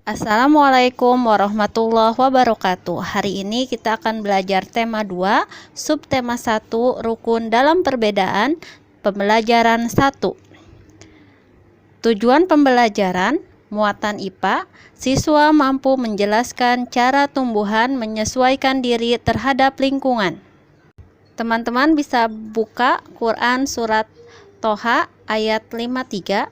Assalamualaikum warahmatullahi wabarakatuh. Hari ini kita akan belajar tema 2, subtema 1, rukun dalam perbedaan, pembelajaran 1. Tujuan pembelajaran, muatan IPA, siswa mampu menjelaskan cara tumbuhan menyesuaikan diri terhadap lingkungan. Teman-teman bisa buka Quran surat Toha ayat 53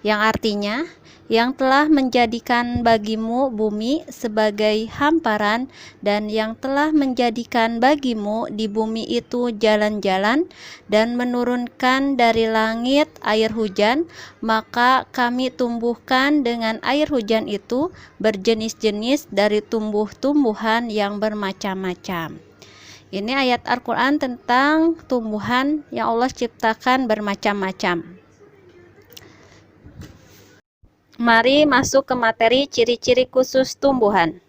yang artinya, yang telah menjadikan bagimu bumi sebagai hamparan dan yang telah menjadikan bagimu di bumi itu jalan-jalan dan menurunkan dari langit air hujan, maka kami tumbuhkan dengan air hujan itu berjenis-jenis dari tumbuh-tumbuhan yang bermacam-macam. Ini ayat Al-Quran tentang tumbuhan yang Allah ciptakan bermacam-macam. Mari masuk ke materi ciri-ciri khusus tumbuhan.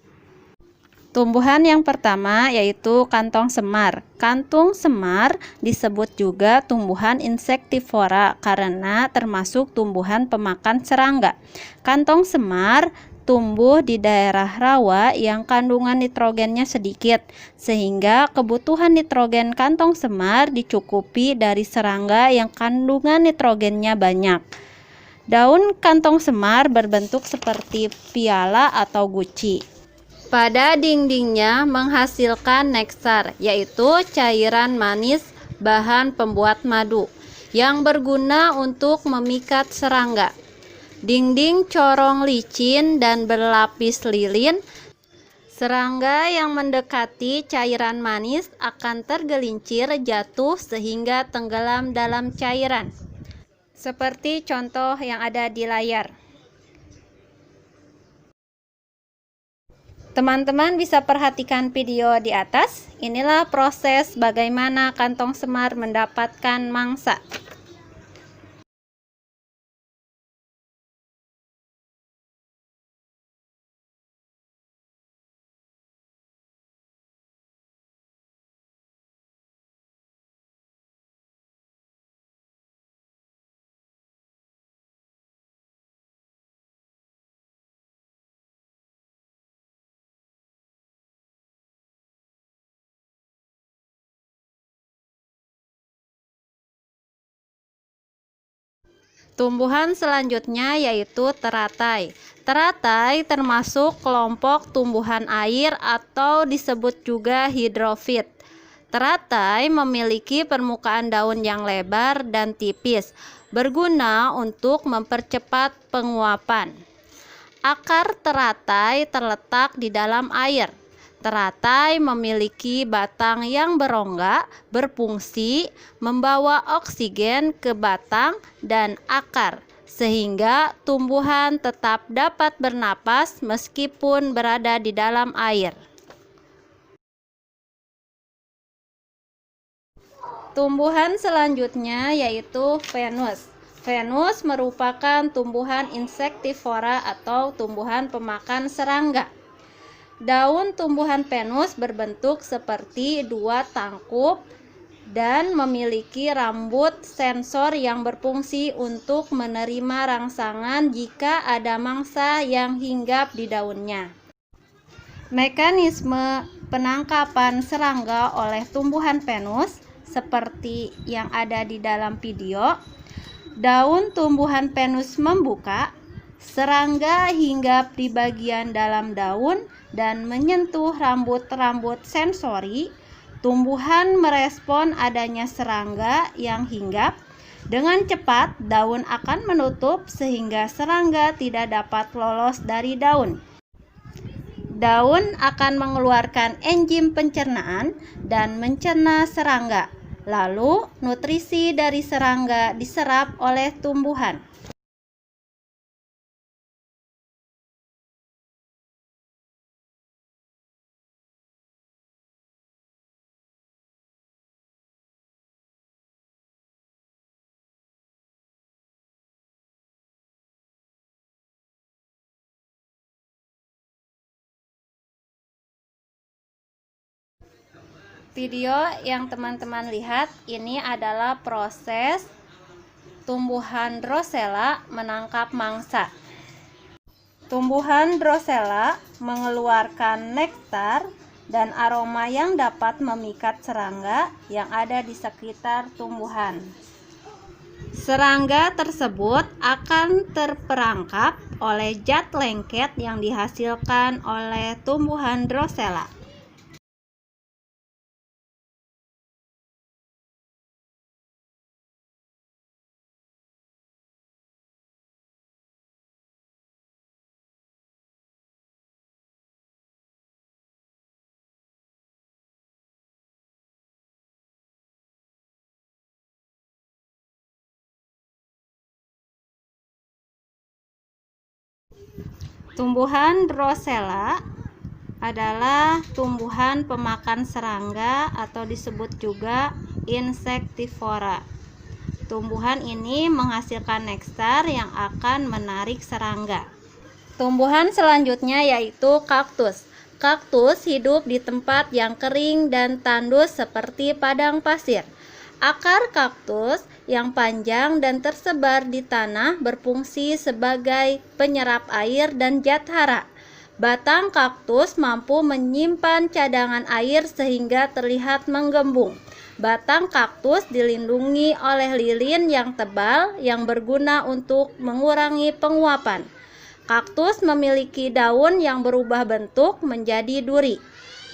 Tumbuhan yang pertama yaitu kantong semar. Kantong semar disebut juga tumbuhan insektivora karena termasuk tumbuhan pemakan serangga. Kantong semar tumbuh di daerah rawa yang kandungan nitrogennya sedikit, sehingga kebutuhan nitrogen kantong semar dicukupi dari serangga yang kandungan nitrogennya banyak. Daun kantong semar berbentuk seperti piala atau guci. Pada dindingnya menghasilkan neksar, yaitu cairan manis bahan pembuat madu, yang berguna untuk memikat serangga. Dinding corong licin dan berlapis lilin. Serangga yang mendekati cairan manis akan tergelincir jatuh sehingga tenggelam dalam cairan. Seperti contoh yang ada di layar. Teman-teman bisa perhatikan video di atas. Inilah proses bagaimana kantong semar mendapatkan mangsa. Tumbuhan selanjutnya yaitu teratai. Teratai termasuk kelompok tumbuhan air atau disebut juga hidrofit. Teratai memiliki permukaan daun yang lebar dan tipis, berguna untuk mempercepat penguapan. Akar teratai terletak di dalam air. Teratai memiliki batang yang berongga, berfungsi membawa oksigen ke batang dan akar, sehingga tumbuhan tetap dapat bernapas meskipun berada di dalam air. Tumbuhan selanjutnya yaitu Venus. Venus merupakan tumbuhan insektivora atau tumbuhan pemakan serangga. Daun tumbuhan Venus berbentuk seperti dua tangkup dan memiliki rambut sensor yang berfungsi untuk menerima rangsangan jika ada mangsa yang hinggap di daunnya. Mekanisme penangkapan serangga oleh tumbuhan Venus seperti yang ada di dalam video. Daun tumbuhan Venus membuka, serangga hinggap di bagian dalam daun dan menyentuh rambut-rambut sensori. Tumbuhan merespon adanya serangga yang hinggap. Dengan cepat, daun akan menutup sehingga serangga tidak dapat lolos dari daun. Daun akan mengeluarkan enzim pencernaan dan mencerna serangga. Lalu, nutrisi dari serangga diserap oleh tumbuhan. Video yang teman-teman lihat ini adalah proses tumbuhan Drosera menangkap mangsa. Tumbuhan Drosera mengeluarkan nektar dan aroma yang dapat memikat serangga yang ada di sekitar tumbuhan. Serangga tersebut akan terperangkap oleh zat lengket yang dihasilkan oleh tumbuhan Drosera. Tumbuhan Drosera adalah tumbuhan pemakan serangga atau disebut juga insektivora. Tumbuhan ini menghasilkan nektar yang akan menarik serangga. Tumbuhan selanjutnya yaitu kaktus. Kaktus hidup di tempat yang kering dan tandus seperti padang pasir. Akar kaktus yang panjang dan tersebar di tanah berfungsi sebagai penyerap air dan zat hara. Batang kaktus mampu menyimpan cadangan air sehingga terlihat menggembung. Batang kaktus dilindungi oleh lilin yang tebal yang berguna untuk mengurangi penguapan. Kaktus memiliki daun yang berubah bentuk menjadi duri.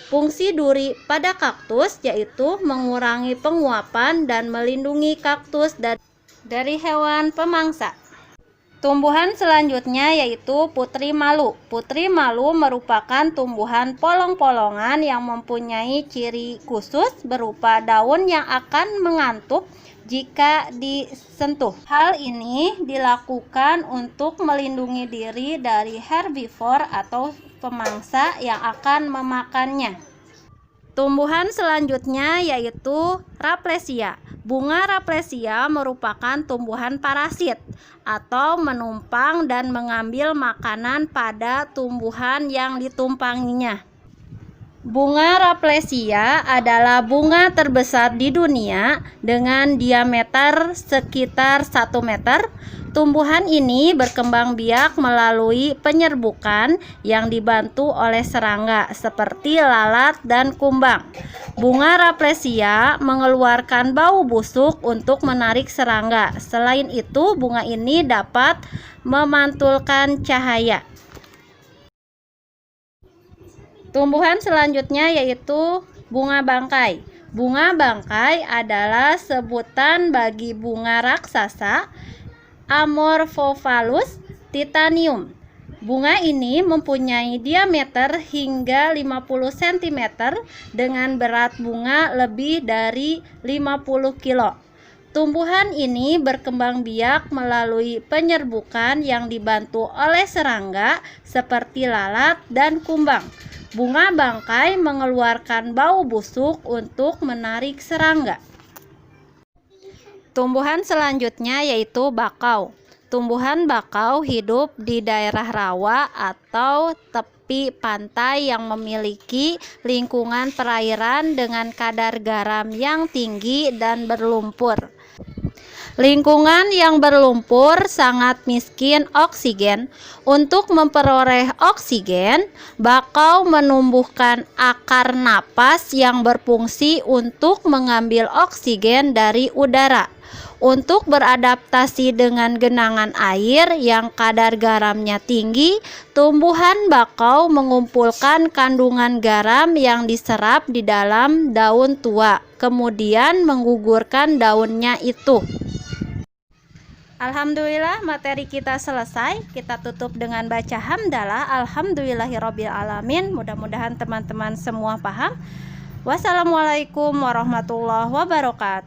Fungsi duri pada kaktus yaitu mengurangi penguapan dan melindungi kaktus dari hewan pemangsa. Tumbuhan selanjutnya yaitu putri malu. Putri malu merupakan tumbuhan polong-polongan yang mempunyai ciri khusus berupa daun yang akan mengantuk jika disentuh. Hal ini dilakukan untuk melindungi diri dari herbivor atau pemangsa yang akan memakannya. Tumbuhan selanjutnya yaitu Raplesia. Bunga Raplesia merupakan tumbuhan parasit atau menumpang dan mengambil makanan pada tumbuhan yang ditumpanginya. Bunga Raplesia adalah bunga terbesar di dunia dengan diameter sekitar 1 meter. Tumbuhan ini berkembang biak melalui penyerbukan yang dibantu oleh serangga seperti lalat dan kumbang. Bunga Raplesia mengeluarkan bau busuk untuk menarik serangga. Selain itu, bunga ini dapat memantulkan cahaya. Tumbuhan selanjutnya yaitu bunga bangkai. Bunga bangkai adalah sebutan bagi bunga raksasa Amorphophallus titanium. Bunga ini mempunyai diameter hingga 50 cm dengan berat bunga lebih dari 50 kg. Tumbuhan ini berkembang biak melalui penyerbukan yang dibantu oleh serangga seperti lalat dan kumbang. Bunga bangkai mengeluarkan bau busuk untuk menarik serangga. Tumbuhan selanjutnya yaitu bakau. Tumbuhan bakau hidup di daerah rawa atau tepi pantai yang memiliki lingkungan perairan dengan kadar garam yang tinggi dan berlumpur. Lingkungan yang berlumpur sangat miskin oksigen. Untuk memperoleh oksigen, bakau menumbuhkan akar napas yang berfungsi untuk mengambil oksigen dari udara. Untuk beradaptasi dengan genangan air yang kadar garamnya tinggi, tumbuhan bakau mengumpulkan kandungan garam yang diserap di dalam daun tua, kemudian menggugurkan daunnya itu. Alhamdulillah, materi kita selesai. Kita tutup dengan baca hamdalah. Alhamdulillahirabbil alamin. Mudah-mudahan teman-teman semua paham. Wassalamualaikum warahmatullahi wabarakatuh.